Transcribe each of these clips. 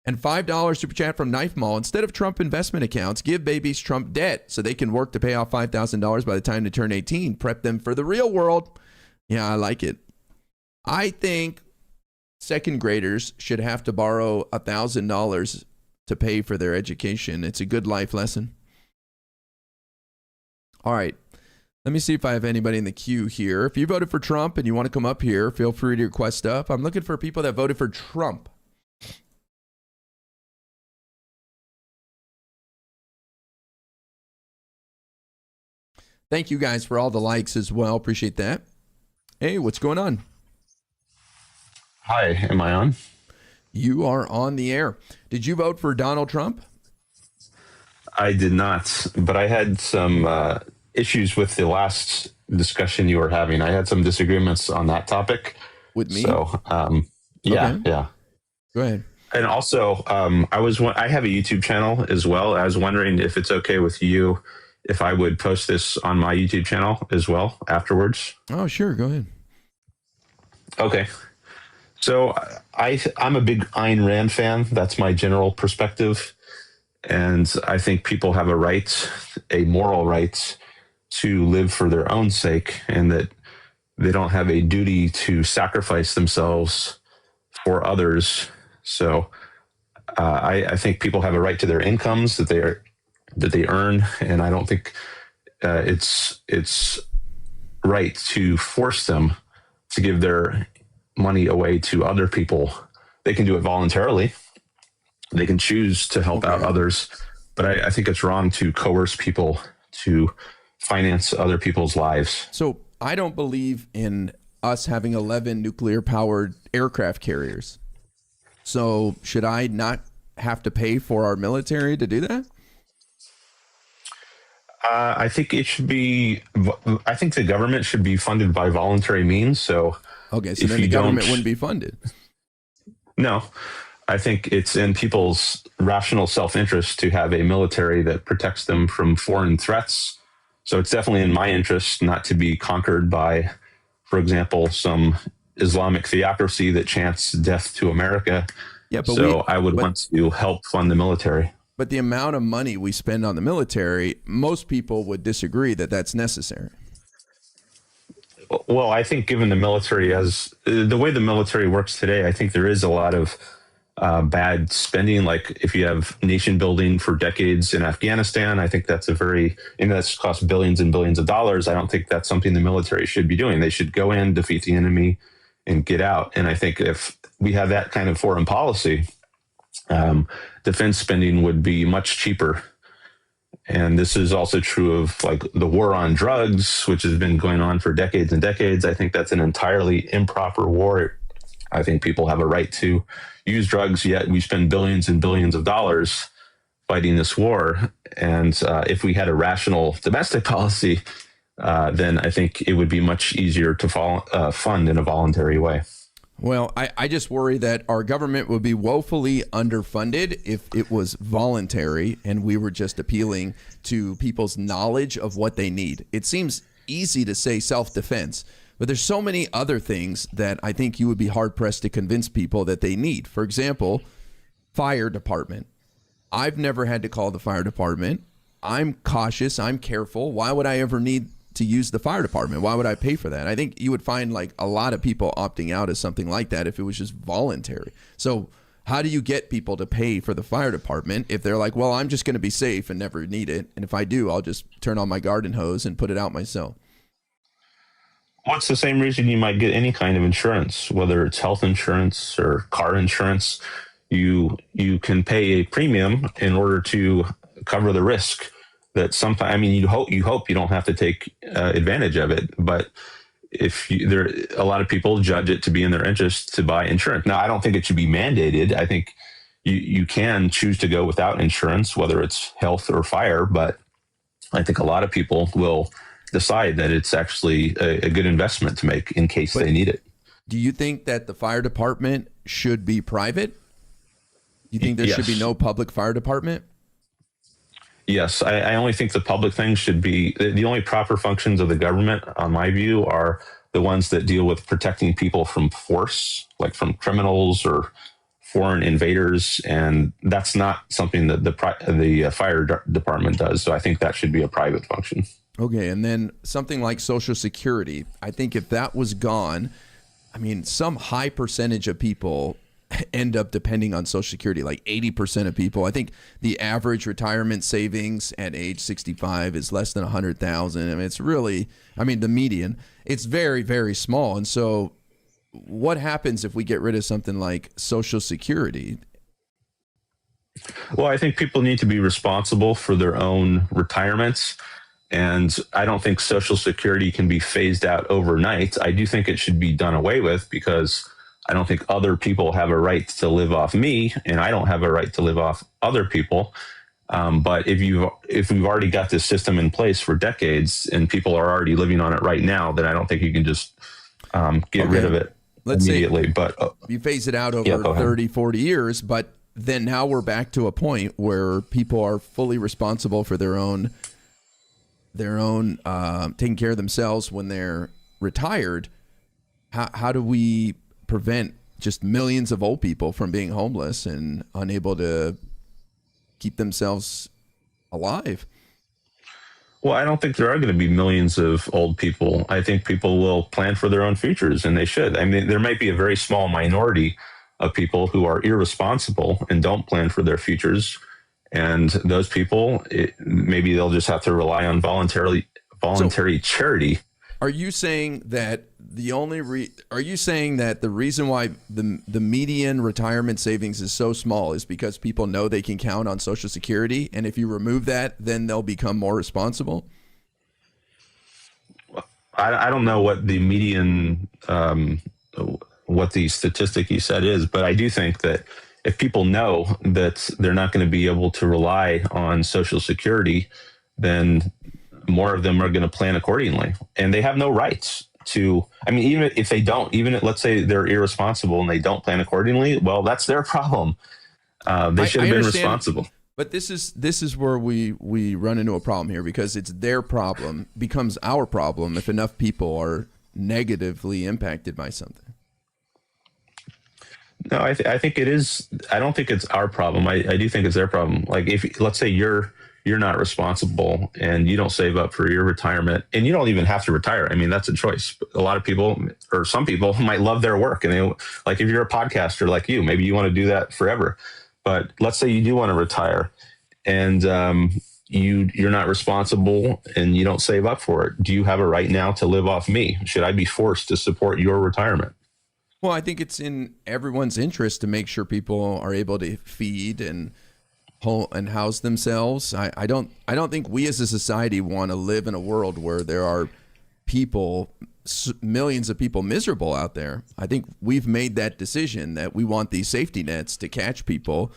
And $5 super chat from Knife Mall. Instead of Trump investment accounts, give babies Trump debt so they can work to pay off $5,000 by the time they turn 18. Prep them for the real world. Yeah, I like it. I think second graders should have to borrow $1,000 to pay for their education. It's a good life lesson. All right. Let me see if I have anybody in the queue here. If you voted for Trump and you want to come up here, feel free to request up. I'm looking for people that voted for Trump. Thank you guys for all the likes as well. Appreciate that. Hey, what's going on? Hi, am I on? You are on the air. Did you vote for Donald Trump? I did not, but I had some issues with the last discussion you were having. I had some disagreements on that topic. With me? So, Okay. yeah. Go ahead. And also, I have a YouTube channel as well. I was wondering if it's okay with you if I would post this on my YouTube channel as well afterwards. Oh, sure. Go ahead. Okay. So I'm a big Ayn Rand fan. That's my general perspective. And I think people have a moral right to live for their own sake, and that they don't have a duty to sacrifice themselves for others. So I think people have a right to their incomes that they earn, and I don't think it's right to force them to give their money away to other people. They can do it voluntarily. They can choose to help out others, but I think it's wrong to coerce people to finance other people's lives. So I don't believe in us having 11 nuclear-powered aircraft carriers. So should I not have to pay for our military to do that? I think I think the government should be funded by voluntary means. So okay, so then the government wouldn't be funded. No, I think it's in people's rational self-interest to have a military that protects them from foreign threats. So it's definitely in my interest not to be conquered by, for example, some Islamic theocracy that chants death to America. Yeah, but I would want to help fund the military. But the amount of money we spend on the military, most people would disagree that that's necessary. Well, I think given the military as the way the military works today, I think there is a lot of bad spending. Like if you have nation building for decades in Afghanistan, I think that's that's cost billions and billions of dollars. I don't think that's something the military should be doing. They should go in, defeat the enemy, and get out. And I think if we have that kind of foreign policy, defense spending would be much cheaper. And this is also true of like the war on drugs, which has been going on for decades and decades. I think that's an entirely improper war. I think people have a right to use drugs, yet we spend billions and billions of dollars fighting this war. And if we had a rational domestic policy, then I think it would be much easier to fund in a voluntary way. Well, I just worry that our government would be woefully underfunded if it was voluntary and we were just appealing to people's knowledge of what they need. It seems easy to say self-defense, but there's so many other things that I think you would be hard-pressed to convince people that they need. For example, fire department. I've never had to call the fire department. I'm cautious. I'm careful. Why would I ever need to use the fire department? Why would I pay for that? I think you would find like a lot of people opting out of something like that if it was just voluntary. So how do you get people to pay for the fire department if they're like, well, I'm just going to be safe and never need it, and if I do, I'll just turn on my garden hose and put it out myself? Well, it's the same reason you might get any kind of insurance, whether it's health insurance or car insurance. You can pay a premium in order to cover the risk that sometimes, I mean, you hope you don't have to take advantage of it, but a lot of people judge it to be in their interest to buy insurance. Now, I don't think it should be mandated. I think you can choose to go without insurance, whether it's health or fire, but I think a lot of people will decide that it's actually a good investment to make in case they need it. Do you think that the fire department should be private? You think there should be no public fire department? Yes, I only think the public things should be, the only proper functions of the government, on my view, are the ones that deal with protecting people from force, like from criminals or foreign invaders, and that's not something that the fire department does. So I think that should be a private function. Okay, and then something like Social Security. I think if that was gone, I mean, some high percentage of people end up depending on Social Security, like 80% of people. I think the average retirement savings at age 65 is less than 100,000. I mean, it's really, I mean, the median, it's very, very small. And so what happens if we get rid of something like Social Security? Well, I think people need to be responsible for their own retirements. And I don't think Social Security can be phased out overnight. I do think it should be done away with, because I don't think other people have a right to live off me, and I don't have a right to live off other people. But if we've already got this system in place for decades and people are already living on it right now, then I don't think you can just get rid of it immediately. But you phase it out over 30, 40 years, but then now we're back to a point where people are fully responsible for their own taking care of themselves when they're retired. How do we prevent just millions of old people from being homeless and unable to keep themselves alive? Well, I don't think there are going to be millions of old people. I think people will plan for their own futures, and they should. I mean, there might be a very small minority of people who are irresponsible and don't plan for their futures. And those people, maybe they'll just have to rely on voluntary charity. Are you saying that the reason why the median retirement savings is so small is because people know they can count on Social Security, and if you remove that, then they'll become more responsible? I don't know what the median, what the statistic you said is, but I do think that if people know that they're not going to be able to rely on Social Security, then more of them are going to plan accordingly, and they have no rights to. I mean, even if they don't, let's say they're irresponsible and they don't plan accordingly, well, that's their problem. They should have been responsible. But this is where we run into a problem here, because it's their problem becomes our problem if enough people are negatively impacted by something. No, I think it is. I don't think it's our problem. I do think it's their problem. Like, if let's say you're not responsible and you don't save up for your retirement, and you don't even have to retire. I mean, that's a choice. A lot of people, or some people, might love their work, and they, like, if you're a podcaster like you, maybe you want to do that forever. But let's say you do want to retire, and you're not responsible and you don't save up for it. Do you have a right now to live off me? Should I be forced to support your retirement? Well, I think it's in everyone's interest to make sure people are able to feed and house themselves. I don't think we as a society want to live in a world where there are millions of people miserable out there. I think we've made that decision that we want these safety nets to catch people,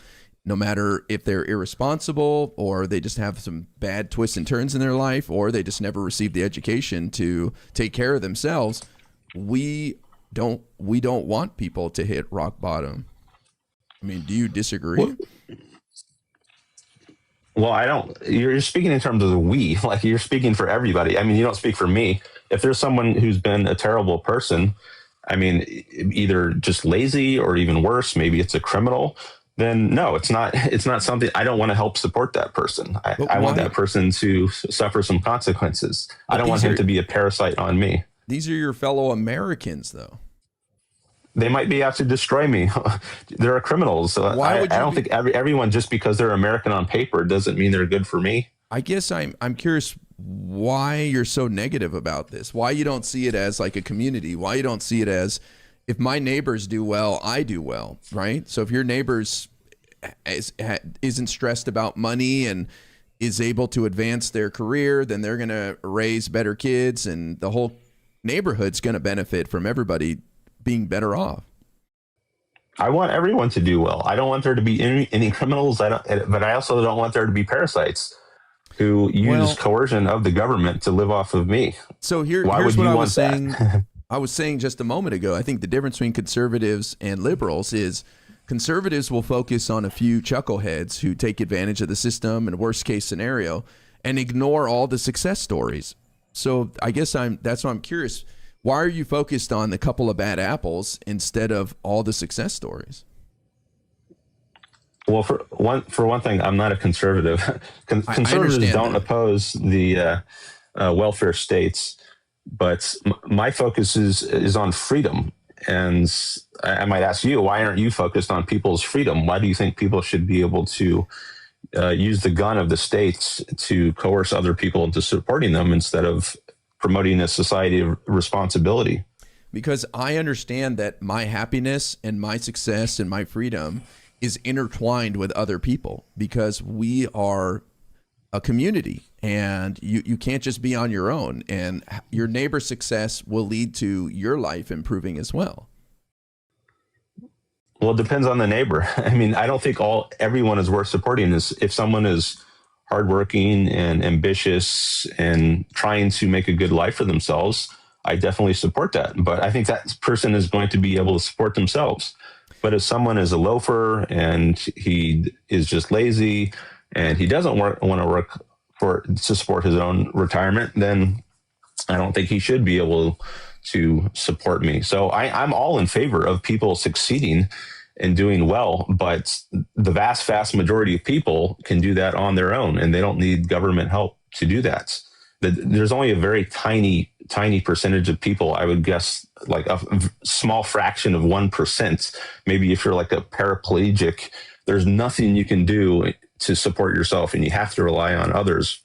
no matter if they're irresponsible or they just have some bad twists and turns in their life, or they just never received the education to take care of themselves. We don't want people to hit rock bottom. I mean, do you disagree? Well, I don't. You're speaking in terms of the we, like you're speaking for everybody. I mean, you don't speak for me. If there's someone who's been a terrible person, I mean, either just lazy or even worse, maybe it's a criminal, then no, it's not something. I don't want to help support that person. I want that person to suffer some consequences. I don't want him to be a parasite on me. These are your fellow Americans, though. They might be out to destroy me. They're criminals. So I don't think everyone, just because they're American on paper, doesn't mean they're good for me. I guess I'm curious why you're so negative about this. Why you don't see it as like a community. Why you don't see it as, if my neighbors do well, I do well, right? So if your neighbors isn't stressed about money and is able to advance their career, then they're going to raise better kids, and the whole neighborhood's going to benefit from everybody being better off. I want everyone to do well. I don't want there to be any criminals. But I also don't want there to be parasites who use coercion of the government to live off of me. So here's what I was saying. I was saying just a moment ago. I think the difference between conservatives and liberals is conservatives will focus on a few chuckleheads who take advantage of the system in a worst case scenario and ignore all the success stories. So I guess that's why I'm curious. Why are you focused on the couple of bad apples instead of all the success stories? Well, for one thing, I'm not a conservative. I Conservatives understand don't that. oppose the welfare states, but my focus is on freedom. And I might ask you, why aren't you focused on people's freedom? Why do you think people should be able to use the gun of the states to coerce other people into supporting them instead of promoting a society of responsibility? Because I understand that my happiness and my success and my freedom is intertwined with other people, because we are a community, and you can't just be on your own, and your neighbor's success will lead to your life improving as well. Well, it depends on the neighbor. I mean, I don't think everyone is worth supporting. Is if someone is hardworking and ambitious and trying to make a good life for themselves, I definitely support that. But I think that person is going to be able to support themselves. But if someone is a loafer and he is just lazy and he doesn't want to work to support his own retirement, then I don't think he should be able to support me. So I'm all in favor of people succeeding and doing well, but the vast majority of people can do that on their own, and they don't need government help to do that. There's only a very tiny percentage of people, I would guess, like a small fraction of 1%. Maybe if you're like a paraplegic, there's nothing you can do to support yourself, and you have to rely on others.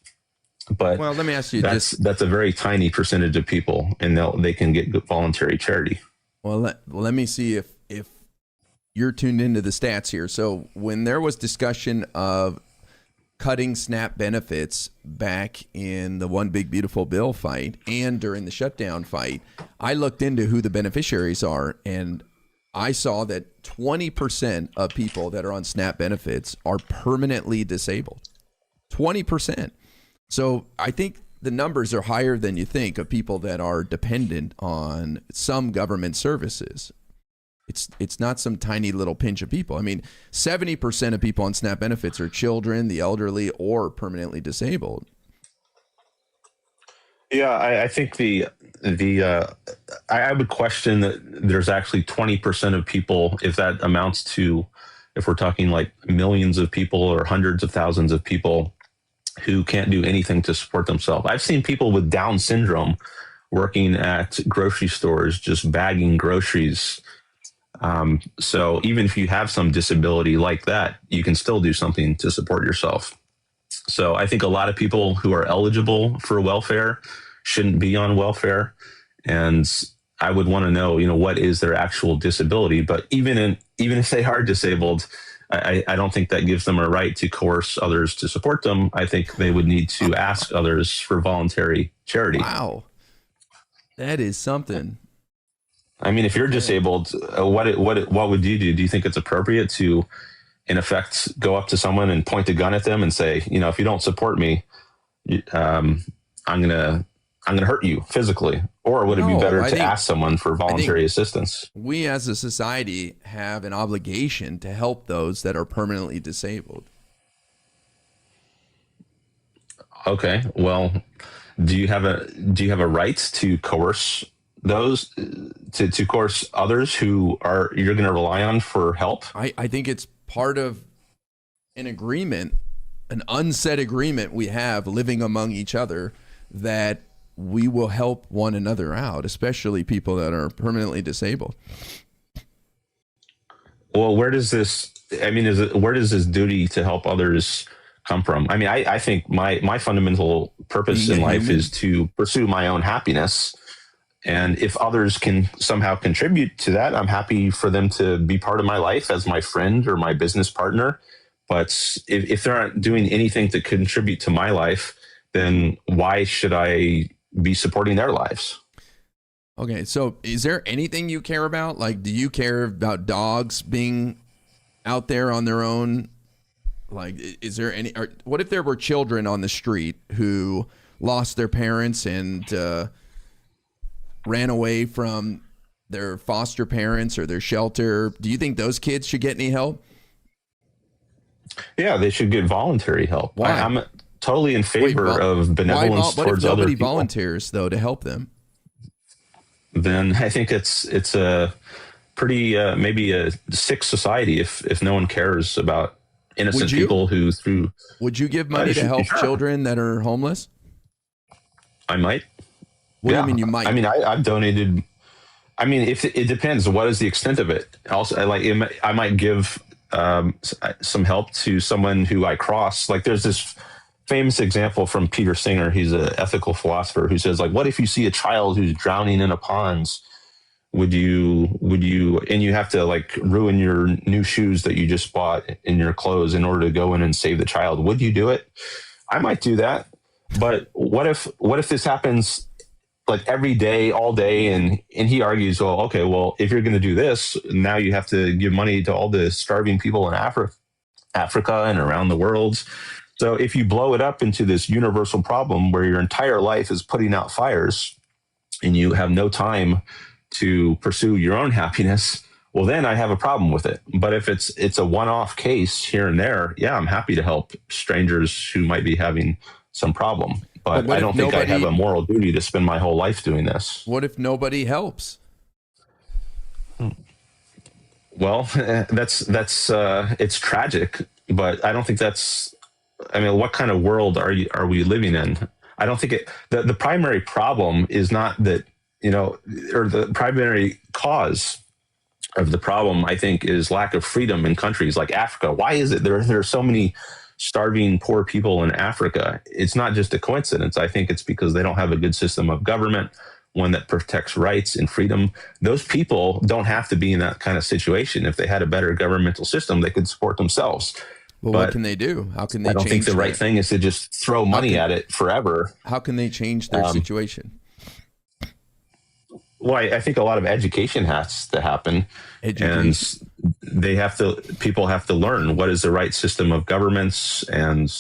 But Well, let me ask you that's a very tiny percentage of people, and they can get voluntary charity. Well, let me see if you're tuned into the stats here. So when there was discussion of cutting SNAP benefits back in the One Big Beautiful Bill fight and during the shutdown fight, I looked into who the beneficiaries are, and I saw that 20% of people that are on SNAP benefits are permanently disabled. 20%. So I think the numbers are higher than you think of people that are dependent on some government services. It's not some tiny little pinch of people. I mean, 70% of people on SNAP benefits are children, the elderly, or permanently disabled. Yeah, I think I would question that there's actually 20% of people, if that amounts to, if we're talking like millions of people or hundreds of thousands of people who can't do anything to support themselves. I've seen people with Down syndrome working at grocery stores, just bagging groceries. So even if you have some disability like that, you can still do something to support yourself. So I think a lot of people who are eligible for welfare shouldn't be on welfare. And I would want to know, what is their actual disability? But even if they are disabled, I don't think that gives them a right to coerce others to support them. I think they would need to ask others for voluntary charity. Wow. That is something. I mean, if you're disabled, what would you do? Do you think it's appropriate to, in effect, go up to someone and point a gun at them and say, if you don't support me, I'm gonna hurt you physically? Or would it be better to ask someone for voluntary assistance? We as a society have an obligation to help those that are permanently disabled. Okay. Well, do you have a right to coerce those, to coerce others who you're going to rely on for help? I think it's part of an agreement, an unsaid agreement we have living among each other, that we will help one another out, especially people that are permanently disabled. Well, where does this duty to help others come from? I mean, I think my fundamental purpose in life is to pursue my own happiness. And if others can somehow contribute to that, I'm happy for them to be part of my life as my friend or my business partner. But if they aren't doing anything to contribute to my life, then why should I be supporting their lives? Okay, so is there anything you care about? Like, do you care about dogs being out there on their own? Like, is there any, or what if there were children on the street who lost their parents and ran away from their foster parents or their shelter? Do you think those kids should get any help? Yeah, they should get voluntary help. Why? I'm totally in favor of benevolence towards other people. What if nobody volunteers, though, to help them? Then I think it's a pretty maybe a sick society if no one cares about innocent Would you? people who through Would you give money to help sure, children that are homeless? I might. What do you Yeah. mean you might? I mean, I've donated. I mean, if it depends, what is the extent of it? Also, I might give some help to someone who I cross. Like, there's this famous example from Peter Singer. He's an ethical philosopher who says, like, what if you see a child who's drowning in a pond? Would you, and you have to like ruin your new shoes that you just bought in your clothes in order to go in and save the child? Would you do it? I might do that. But what if this happens like every day, all day? And he argues, well, okay, well, if you're going to do this, now you have to give money to all the starving people in Africa and around the world. So if you blow it up into this universal problem where your entire life is putting out fires and you have no time to pursue your own happiness, well, then I have a problem with it. But if it's a one-off case here and there, yeah, I'm happy to help strangers who might be having some problem. But I don't think I have a moral duty to spend my whole life doing this. What if nobody helps? Well, that's it's tragic, but I don't think that's. I mean, what kind of world are we living in? I don't think the primary problem is not that, or the primary cause of the problem, I think, is lack of freedom in countries like Africa. Why is it there are so many starving poor people in Africa? It's not just a coincidence. I think it's because they don't have a good system of government, one that protects rights and freedom. Those people don't have to be in that kind of situation. If they had a better governmental system, they could support themselves. Well, what can they do? How can they change? I don't think the right thing is to just throw money at it forever. How can they change their situation? Well, I think a lot of education has to happen, and people have to learn what is the right system of governments, and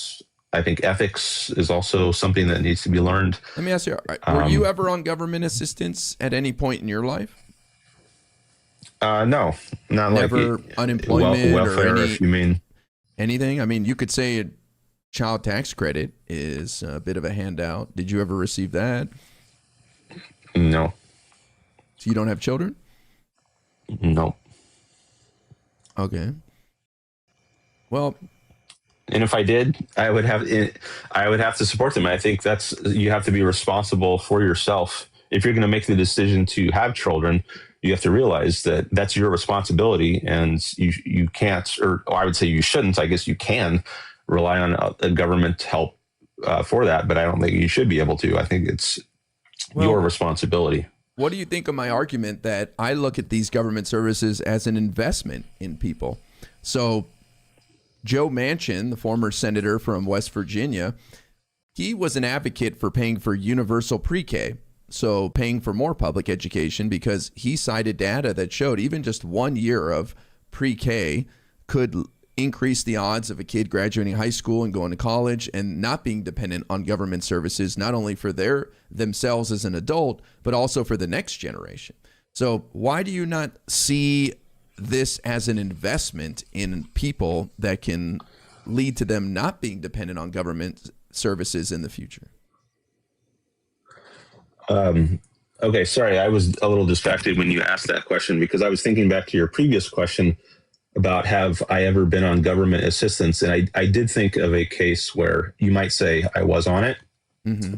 I think ethics is also something that needs to be learned. Let me ask you: were you ever on government assistance at any point in your life? No, not never like unemployment welfare, or if you mean anything. I mean, you could say a child tax credit is a bit of a handout. Did you ever receive that? No. So you don't have children? No. Okay. Well, and if I did, I would have to support them. I think you have to be responsible for yourself. If you're going to make the decision to have children, you have to realize that that's your responsibility, and you can't, or I would say you shouldn't. I guess you can rely on a government help for that, but I don't think you should be able to. I think it's your responsibility. What do you think of my argument that I look at these government services as an investment in people? So Joe Manchin, the former senator from West Virginia, he was an advocate for paying for universal pre-K, so paying for more public education, because he cited data that showed even just 1 year of pre-K could increase the odds of a kid graduating high school and going to college and not being dependent on government services, not only for themselves as an adult, but also for the next generation. So why do you not see this as an investment in people that can lead to them not being dependent on government services in the future? Okay, sorry, I was a little distracted when you asked that question, because I was thinking back to your previous question about have I ever been on government assistance. And I did think of a case where you might say I was on it,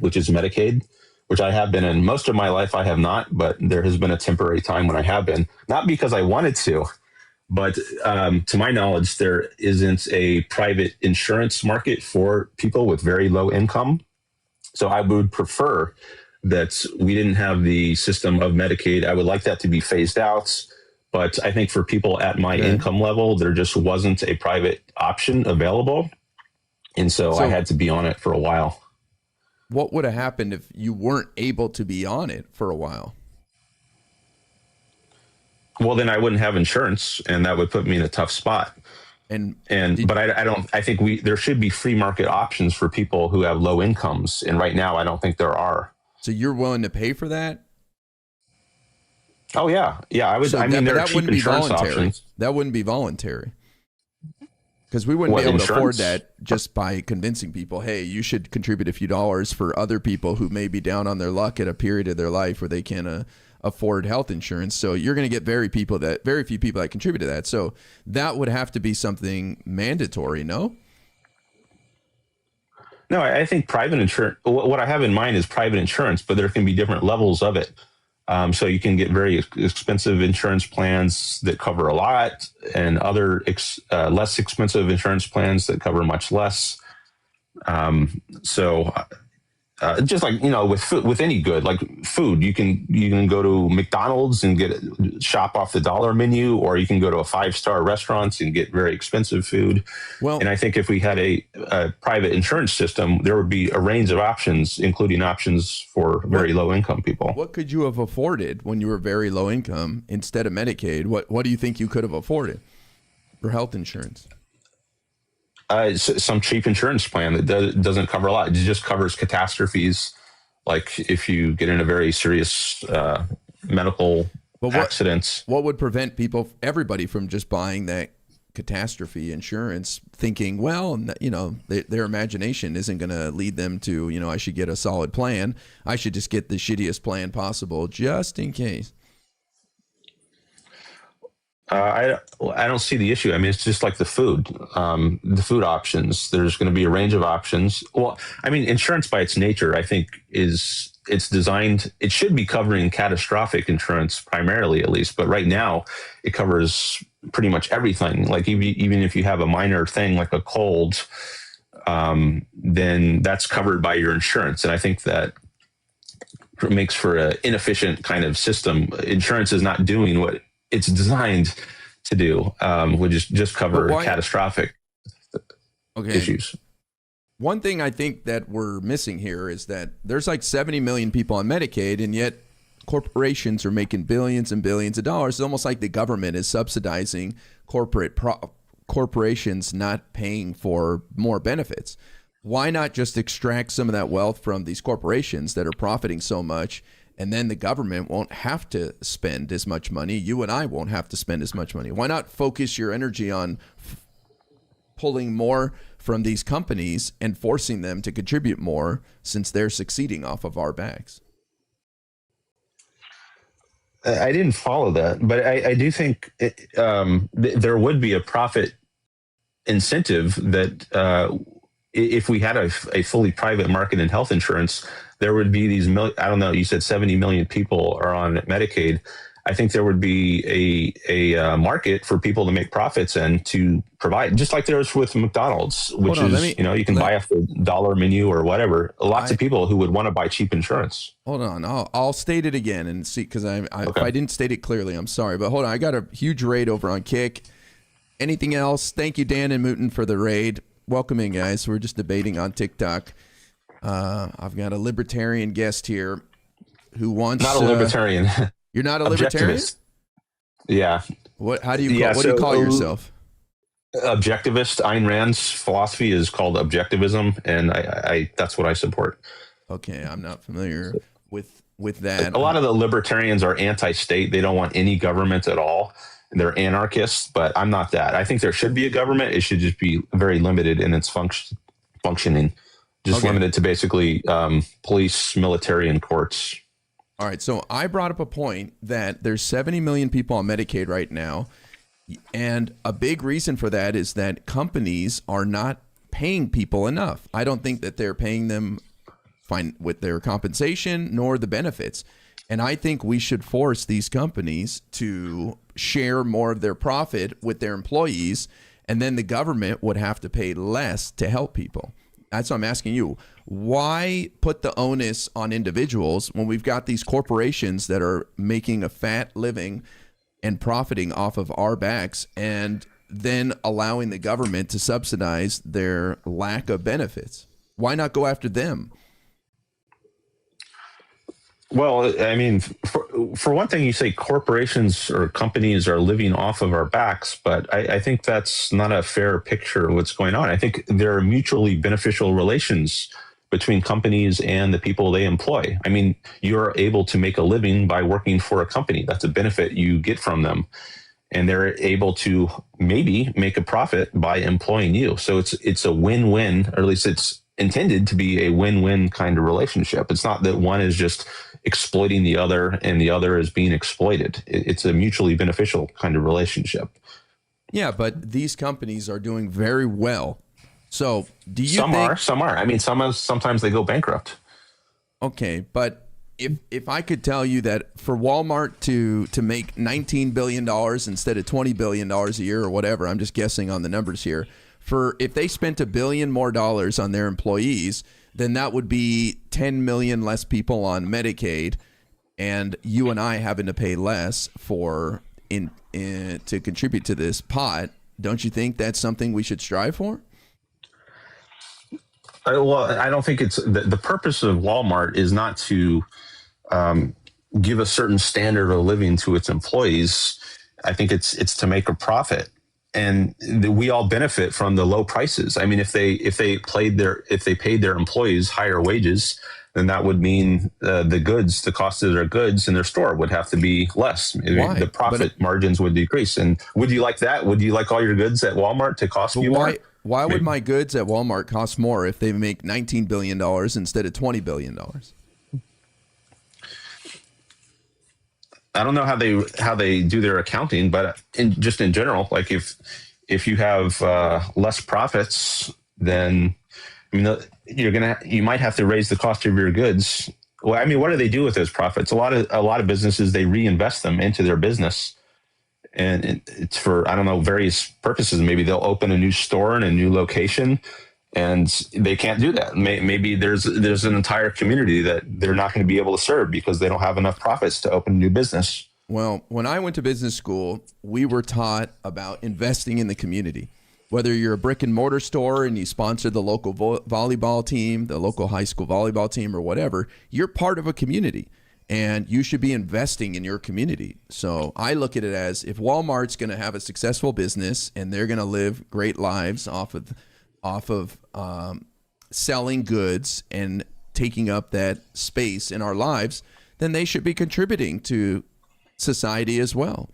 which is Medicaid, which I have been in. Most of my life I have not, but there has been a temporary time when I have been, not because I wanted to, but to my knowledge, there isn't a private insurance market for people with very low income. So I would prefer that we didn't have the system of Medicaid. I would like that to be phased out. But I think for people at my income level, there just wasn't a private option available. And so I had to be on it for a while. What would have happened if you weren't able to be on it for a while? Well, then I wouldn't have insurance, and that would put me in a tough spot. But I think there should be free market options for people who have low incomes. And right now, I don't think there are. So you're willing to pay for that? Oh yeah, yeah. I would. So there are cheap insurance options. That wouldn't be voluntary, because we wouldn't be able to afford that just by convincing people, hey, you should contribute a few dollars for other people who may be down on their luck at a period of their life where they can afford health insurance. So you're going to get very few people that contribute to that. So that would have to be something mandatory, no? No, I think private insurance, what I have in mind is private insurance, but there can be different levels of it. So you can get very expensive insurance plans that cover a lot, and other less expensive insurance plans that cover much less. So just like, with food, with any good, like food, you can go to McDonald's and shop off the dollar menu, or you can go to a 5-star restaurant and get very expensive food. Well, and I think if we had a private insurance system, there would be a range of options, including options for very low income people. What could you have afforded when you were very low income instead of Medicaid? What do you think you could have afforded for health insurance? Some cheap insurance plan that doesn't cover a lot. It just covers catastrophes, like if you get in a very serious medical accidents. What would prevent everybody from just buying that catastrophe insurance, thinking, well, their imagination isn't going to lead them to, I should get a solid plan. I should just get the shittiest plan possible just in case. I don't see the issue. I mean, it's just like the food options. There's going to be a range of options. Well, I mean, insurance by its nature, I think it's designed, it should be covering catastrophic insurance primarily, at least. But right now it covers pretty much everything. Like even if you have a minor thing like a cold, then that's covered by your insurance. And I think that makes for an inefficient kind of system. Insurance is not doing what it's designed to do, which is just cover catastrophic issues. One thing I think that we're missing here is that there's like 70 million people on Medicaid, and yet corporations are making billions and billions of dollars. It's almost like the government is subsidizing corporations not paying for more benefits. Why not just extract some of that wealth from these corporations that are profiting so much, and then the government won't have to spend as much money. You and I won't have to spend as much money. Why not focus your energy on pulling more from these companies and forcing them to contribute more, since they're succeeding off of our backs? I didn't follow that, but I do think there would be a profit incentive that if we had a fully private market in health insurance, there would be these, I don't know, you said 70 million people are on Medicaid. I think there would be a market for people to make profits and to provide, just like there is with McDonald's, which you can buy off the dollar menu or whatever. Lots of people who would want to buy cheap insurance. Hold on, I'll state it again and see, because if I didn't state it clearly, I'm sorry. But hold on, I got a huge raid over on Kick. Anything else? Thank you, Dan and Mooten, for the raid. Welcome in, guys. We're just debating on TikTok. I've got a libertarian guest here who wants... Not a libertarian. You're not a libertarian? Yeah. What do you call yourself? Objectivist. Ayn Rand's philosophy is called objectivism, and I that's what I support. Okay, I'm not familiar with that. A lot of the libertarians are anti-state. They don't want any government at all. They're anarchists, but I'm not that. I think there should be a government. It should just be very limited in its functioning. Just limited to basically police, military, and courts. All right. So I brought up a point that there's 70 million people on Medicaid right now. And a big reason for that is that companies are not paying people enough. I don't think that they're paying them fine with their compensation nor the benefits. And I think we should force these companies to share more of their profit with their employees, and then the government would have to pay less to help people. That's what I'm asking you. Why put the onus on individuals when we've got these corporations that are making a fat living and profiting off of our backs, and then allowing the government to subsidize their lack of benefits? Why not go after them? Well, I mean, for one thing, you say corporations or companies are living off of our backs, but I think that's not a fair picture of what's going on. I think there are mutually beneficial relations between companies and the people they employ. I mean, you're able to make a living by working for a company. That's a benefit you get from them. And they're able to maybe make a profit by employing you. So it's a win-win, or at least it's intended to be a win-win kind of relationship. It's not that one is just exploiting the other and the other is being exploited. It's a mutually beneficial kind of relationship. Yeah, but these companies are doing very well. So do you think... Some are. I mean, sometimes they go bankrupt. Okay, but if I could tell you that for Walmart to make $19 billion instead of $20 billion a year or whatever, I'm just guessing on the numbers here, if they spent $1 billion more on their employees, then that would be 10 million less people on Medicaid, and you and I having to pay less to contribute to this pot. Don't you think that's something we should strive for? Well, I don't think it's the purpose of Walmart is not to give a certain standard of living to its employees. I think it's to make a profit, and we all benefit from the low prices. I mean, if they paid their employees higher wages, then that would mean the cost of their goods in their store would have to be less. Why? The profit margins would decrease. And would you like that? Would you like all your goods at Walmart to cost you more? Why would my goods at Walmart cost more if they make $19 billion instead of $20 billion? I don't know how they do their accounting, but in general, like if you have less profits, then I mean you might have to raise the cost of your goods. Well, I mean, what do they do with those profits? A lot of businesses, they reinvest them into their business. And it's for, I don't know, various purposes. Maybe they'll open a new store in a new location, and they can't do that. Maybe there's an entire community that they're not going to be able to serve because they don't have enough profits to open a new business. Well, when I went to business school, we were taught about investing in the community. Whether you're a brick and mortar store and you sponsor the local volleyball team, the local high school volleyball team, or whatever, you're part of a community. And you should be investing in your community. So I look at it as, if Walmart's going to have a successful business and they're going to live great lives off of selling goods and taking up that space in our lives, then they should be contributing to society as well.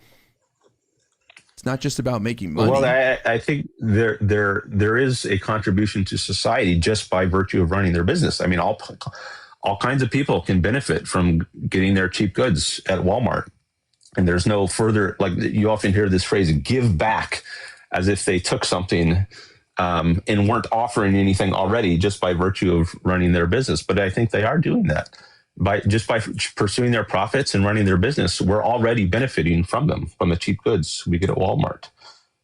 It's not just about making money. Well, I think there is a contribution to society just by virtue of running their business. I mean, all kinds of people can benefit from getting their cheap goods at Walmart. And there's no further, like you often hear this phrase, give back, as if they took something and weren't offering anything already just by virtue of running their business. But I think they are doing that. By pursuing their profits and running their business, we're already benefiting from them, from the cheap goods we get at Walmart.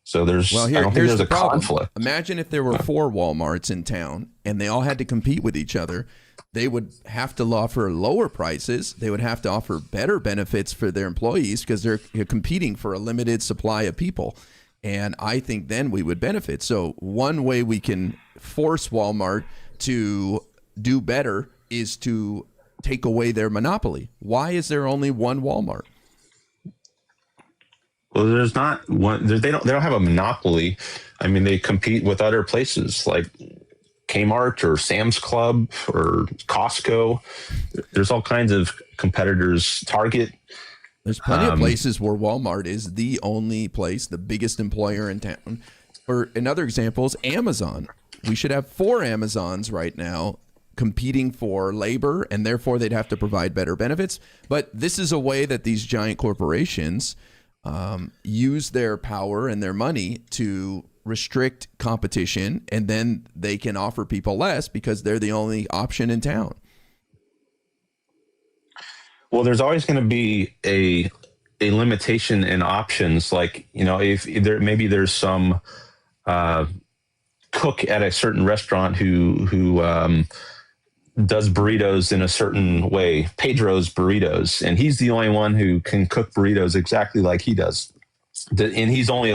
So I don't think there's a conflict. Imagine if there were 4 Walmarts in town and they all had to compete with each other. They would have to offer lower prices. They would have to offer better benefits for their employees because they're competing for a limited supply of people. And I think then we would benefit. So one way we can force Walmart to do better is to take away their monopoly. Why is there only one Walmart? Well, there's not one. They don't have a monopoly. I mean, they compete with other places like Kmart or Sam's Club or Costco. There's all kinds of competitors. Target. There's plenty of places where Walmart is the only place, the biggest employer in town. Or another example is Amazon. We should have 4 Amazons right now competing for labor, and therefore they'd have to provide better benefits. But this is a way that these giant corporations use their power and their money to restrict competition, and then they can offer people less because they're the only option in town. Well, there's always going to be a limitation in options. Like, you know, if there's some cook at a certain restaurant who does burritos in a certain way, Pedro's Burritos, and he's the only one who can cook burritos exactly like he does. And he's only,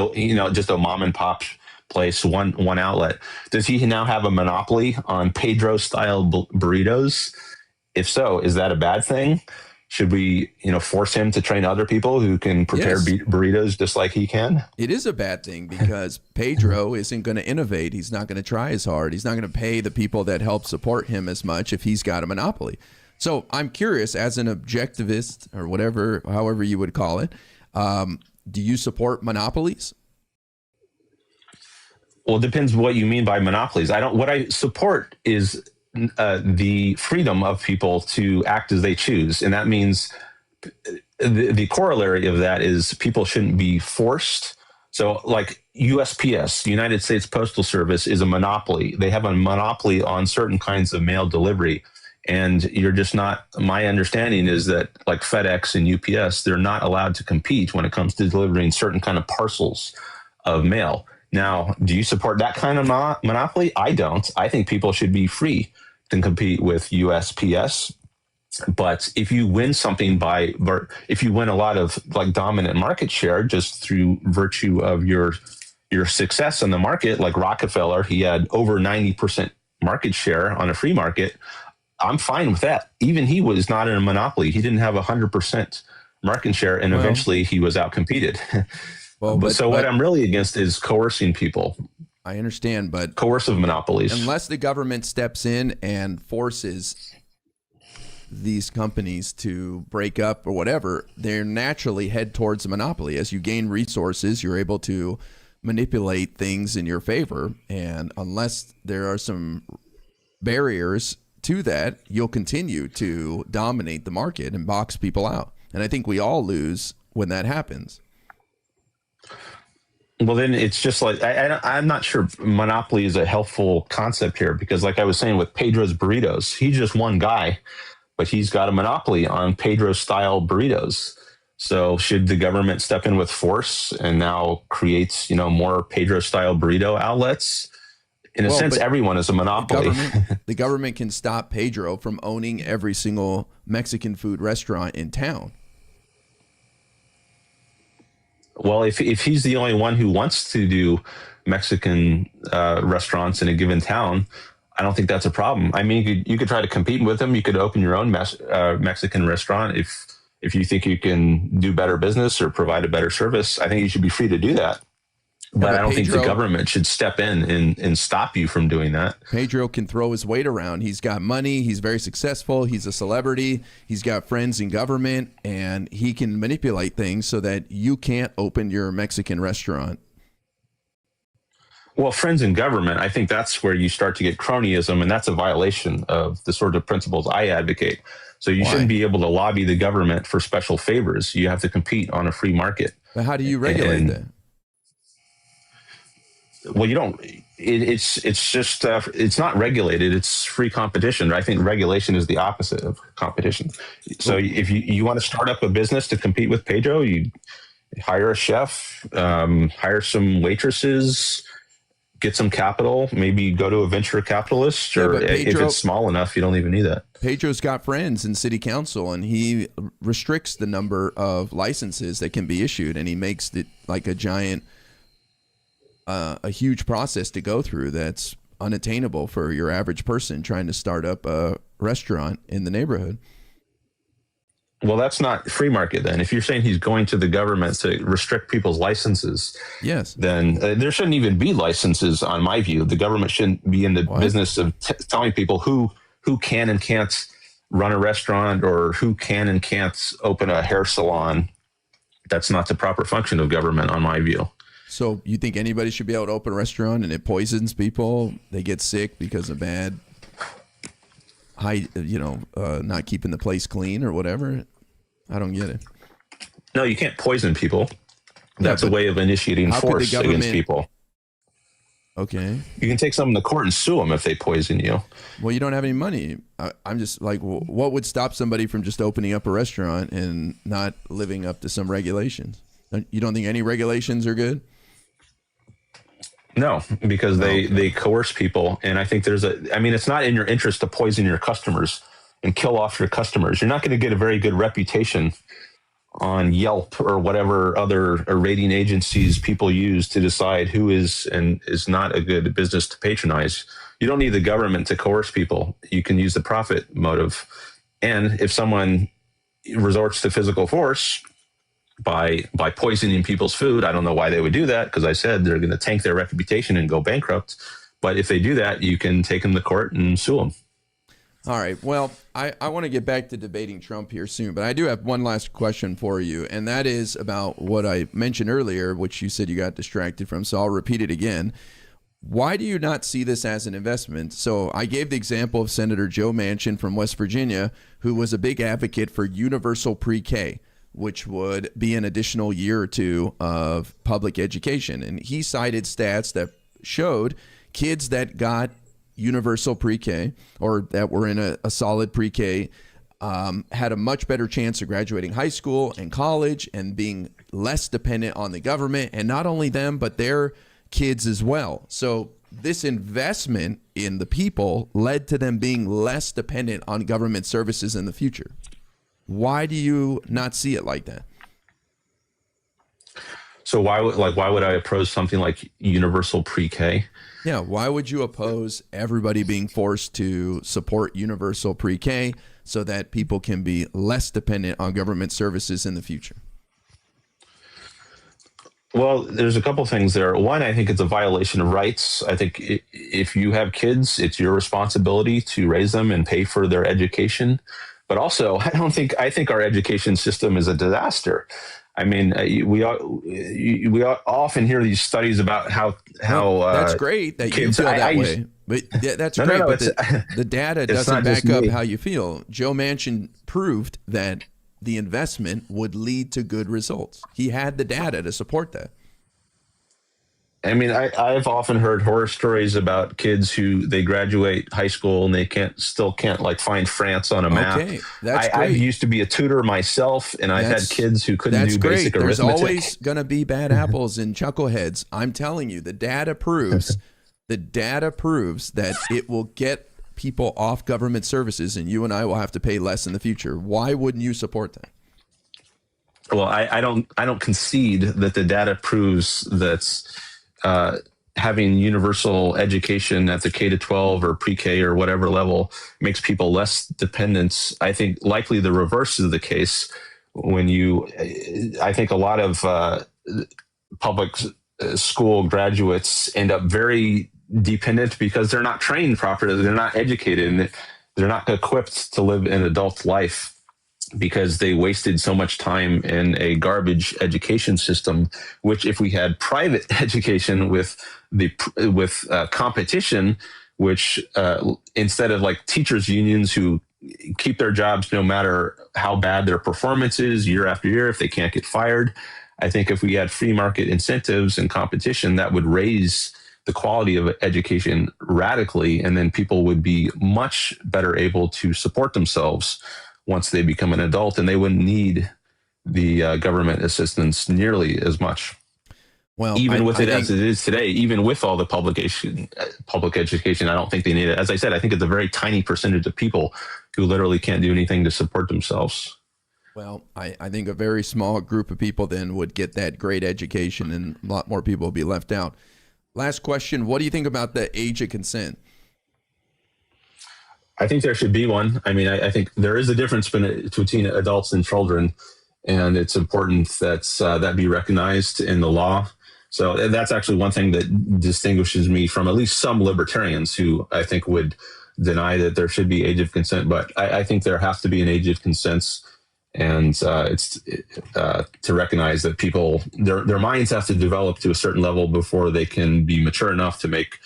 just a mom and pop place, one outlet. Does he now have a monopoly on Pedro style burritos? If so, is that a bad thing? Should we, force him to train other people who can prepare burritos just like he can? It is a bad thing because Pedro isn't going to innovate. He's not going to try as hard. He's not going to pay the people that help support him as much if he's got a monopoly. So I'm curious, as an objectivist or whatever, however you would call it, do you support monopolies? Well, it depends what you mean by monopolies. What I support is the freedom of people to act as they choose. And that means the corollary of that is people shouldn't be forced. So like USPS, United States Postal Service, is a monopoly. They have a monopoly on certain kinds of mail delivery. And you're just not, my understanding is that like FedEx and UPS, they're not allowed to compete when it comes to delivering certain kind of parcels of mail. Now, do you support that kind of monopoly? I don't. I think people should be free to compete with USPS. But if you win something if you win a lot of like dominant market share just through virtue of your success in the market, like Rockefeller, he had over 90% market share on a free market. I'm fine with that. Even he was not in a monopoly. He didn't have 100% market share, and eventually he was outcompeted. So what I'm really against is coercing people. I understand, but coercive monopolies. Unless the government steps in and forces these companies to break up or whatever, they naturally head towards a monopoly. As you gain resources, you're able to manipulate things in your favor. And unless there are some barriers to that, you'll continue to dominate the market and box people out. And I think we all lose when that happens. Well, then it's just like, I'm not sure monopoly is a helpful concept here, because like I was saying with Pedro's Burritos, he's just one guy, but he's got a monopoly on Pedro style burritos. So should the government step in with force and now creates, more Pedro style burrito outlets? In a sense, everyone is a monopoly. The government can stop Pedro from owning every single Mexican food restaurant in town. Well, if he's the only one who wants to do Mexican restaurants in a given town, I don't think that's a problem. I mean, you could try to compete with him. You could open your own Mexican restaurant if you think you can do better business or provide a better service. I think you should be free to do that. But I don't think the government should step in and stop you from doing that. Pedro can throw his weight around. He's got money. He's very successful. He's a celebrity. He's got friends in government, and he can manipulate things so that you can't open your Mexican restaurant. Well, friends in government, I think that's where you start to get cronyism, and that's a violation of the sort of principles I advocate. So you shouldn't be able to lobby the government for special favors. You have to compete on a free market. But how do you regulate that? Well, you don't. It's just it's not regulated. It's free competition. I think regulation is the opposite of competition. So if you want to start up a business to compete with Pedro, you hire a chef, hire some waitresses, get some capital, maybe go to a venture capitalist, or if it's small enough, you don't even need that. Pedro's got friends in city council, and he restricts the number of licenses that can be issued, and he makes it like a giant. A huge process to go through that's unattainable for your average person trying to start up a restaurant in the neighborhood. Well, that's not free market then. If you're saying he's going to the government to restrict people's licenses, yes, then there shouldn't even be licenses, on my view. The government shouldn't be in the business of telling people who can and can't run a restaurant or who can and can't open a hair salon. That's not the proper function of government, on my view. So you think anybody should be able to open a restaurant and it poisons people? They get sick because of bad, not keeping the place clean or whatever? I don't get it. No, you can't poison people. That's a way of initiating force against people. Okay. You can take someone to court and sue them if they poison you. Well, you don't have any money. I'm just like, what would stop somebody from just opening up a restaurant and not living up to some regulations? You don't think any regulations are good? No, because they coerce people. And I think it's not in your interest to poison your customers and kill off your customers. You're not going to get a very good reputation on Yelp or whatever other rating agencies people use to decide who is and is not a good business to patronize. You don't need the government to coerce people. You can use the profit motive. And if someone resorts to physical force by poisoning people's food, I don't know why they would do that, because I said they're going to tank their reputation and go bankrupt. But if they do that, you can take them to court and sue them. All right. Well, I want to get back to debating Trump here soon, but I do have one last question for you, and that is about what I mentioned earlier, which you said you got distracted from, so I'll repeat it again. Why do you not see this as an investment? So I gave the example of Senator Joe Manchin from West Virginia, who was a big advocate for universal pre-K, which would be an additional year or two of public education. And he cited stats that showed kids that got universal pre-K, or that were in a solid pre-K, had a much better chance of graduating high school and college and being less dependent on the government, and not only them, but their kids as well. So this investment in the people led to them being less dependent on government services in the future. Why do you not see it like that? So why would I oppose something like universal pre-K? Yeah, why would you oppose everybody being forced to support universal pre-K so that people can be less dependent on government services in the future? Well, there's a couple things there. One, I think it's a violation of rights. I think if you have kids, it's your responsibility to raise them and pay for their education. But also, I think our education system is a disaster. I mean, we often hear these studies about how that's great that kids, you feel that way. But that's great. But the data doesn't back up how you feel. Joe Manchin proved that the investment would lead to good results. He had the data to support that. I mean, I've often heard horror stories about kids who they graduate high school and they still can't like find France on a map. Okay, that's great. I used to be a tutor myself, and I've had kids who couldn't do basic arithmetic. There's always going to be bad apples and chuckleheads. I'm telling you, the data proves that it will get people off government services, and you and I will have to pay less in the future. Why wouldn't you support that? Well, I don't concede that the data proves that having universal education at the K-12 or pre-K or whatever level makes people less dependent. I think likely the reverse is the case. I think a lot of public school graduates end up very dependent because they're not trained properly, they're not educated, and they're not equipped to live an adult life because they wasted so much time in a garbage education system. Which, if we had private education with competition, which instead of like teachers unions who keep their jobs no matter how bad their performance is year after year, if they can't get fired, I think if we had free market incentives and competition, that would raise the quality of education radically, and then people would be much better able to support themselves once they become an adult, and they wouldn't need the government assistance nearly as much. Well, even with it as it is today, even with all the public education, I don't think they need it. As I said, I think it's a very tiny percentage of people who literally can't do anything to support themselves. Well, I think a very small group of people then would get that great education, and a lot more people would be left out. Last question. What do you think about the age of consent? I think there should be one. I mean, I think there is a difference between adults and children, and it's important that that be recognized in the law. So that's actually one thing that distinguishes me from at least some libertarians who I think would deny that there should be age of consent. But I think there has to be an age of consent. And it's to recognize that people, their minds have to develop to a certain level before they can be mature enough to make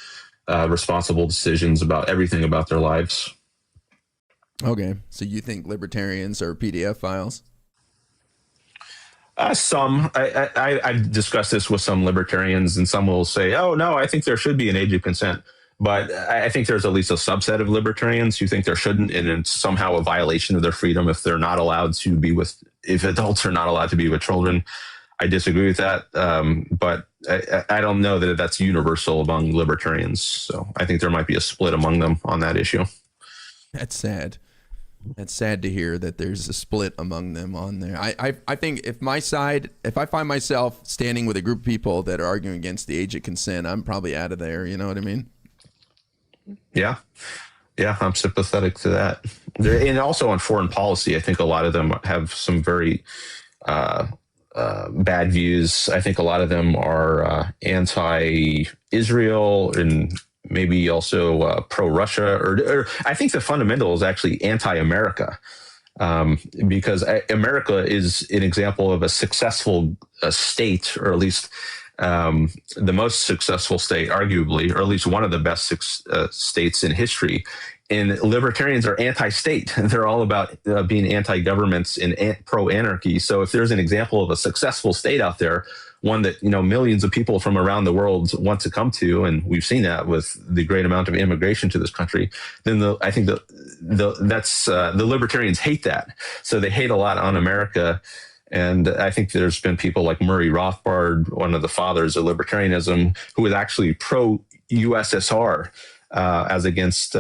responsible decisions about everything about their lives. Okay, so you think libertarians are PDF files? Some. I've discussed this with some libertarians, and some will say, "Oh no, I think there should be an age of consent." But I think there's at least a subset of libertarians who think there shouldn't, and it's somehow a violation of their freedom if they're not allowed to be if adults are not allowed to be with children. I disagree with that, but I don't know that that's universal among libertarians. So I think there might be a split among them on that issue. That's sad. That's sad to hear that there's a split among them on there. I think if I find myself standing with a group of people that are arguing against the age of consent, I'm probably out of there. You know what I mean? Yeah, I'm sympathetic to that. And also on foreign policy, I think a lot of them have some very bad views. I think a lot of them are anti-Israel and maybe also pro-Russia, or I think the fundamental is actually anti-America, because America is an example of a successful state, or at least the most successful state, arguably, or at least one of the best states in history. And libertarians are anti-state. They're all about being anti-governments and pro-anarchy. So if there's an example of a successful state out there, one that millions of people from around the world want to come to, and we've seen that with the great amount of immigration to this country, then I think the libertarians hate that. So they hate a lot on America. And I think there's been people like Murray Rothbard, one of the fathers of libertarianism, who was actually pro-USSR as against,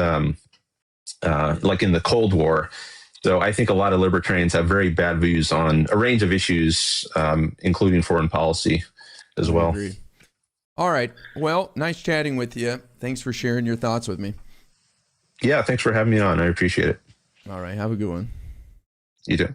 like in the Cold War. So I think a lot of libertarians have very bad views on a range of issues, including foreign policy as well. Agreed. All right. Well, nice chatting with you. Thanks for sharing your thoughts with me. Yeah, thanks for having me on. I appreciate it. All right. Have a good one. You too.